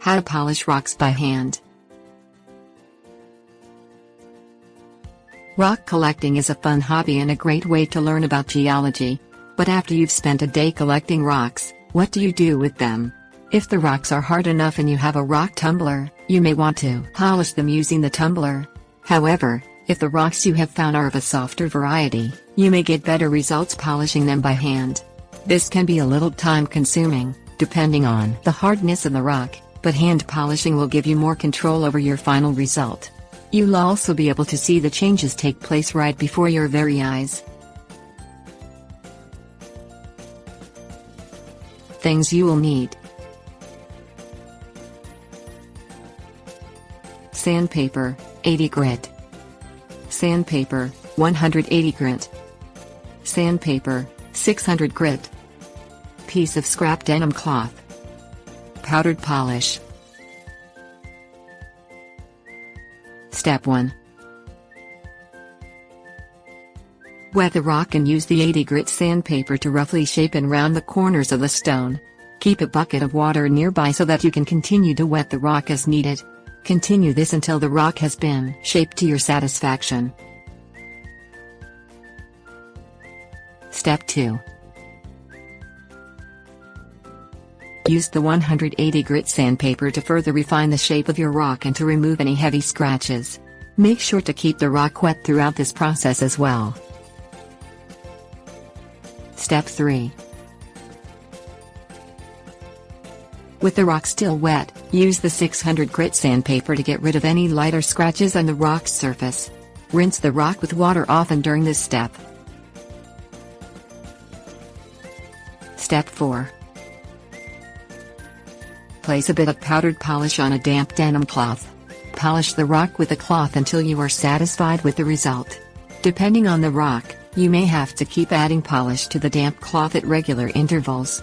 How to polish rocks by hand. Rock collecting is a fun hobby and a great way to learn about geology. But after you've spent a day collecting rocks, what do you do with them? If the rocks are hard enough and you have a rock tumbler, you may want to polish them using the tumbler. However, if the rocks you have found are of a softer variety, you may get better results polishing them by hand. This can be a little time-consuming, depending on the hardness of the rock, but hand polishing will give you more control over your final result. You'll also be able to see the changes take place right before your very eyes. Things you will need: sandpaper, 80 grit. Sandpaper, 180 grit. Sandpaper, 600 grit. Piece of scrap denim cloth. Powdered polish. Step 1. Wet the rock and use the 80 grit sandpaper to roughly shape and round the corners of the stone. Keep a bucket of water nearby so that you can continue to wet the rock as needed. Continue this until the rock has been shaped to your satisfaction. Step 2. Use the 180 grit sandpaper to further refine the shape of your rock and to remove any heavy scratches. Make sure to keep the rock wet throughout this process as well. Step 3. With the rock still wet, use the 600 grit sandpaper to get rid of any lighter scratches on the rock's surface. Rinse the rock with water often during this step. Step 4. Place a bit of powdered polish on a damp denim cloth. Polish the rock with the cloth until you are satisfied with the result. Depending on the rock, you may have to keep adding polish to the damp cloth at regular intervals.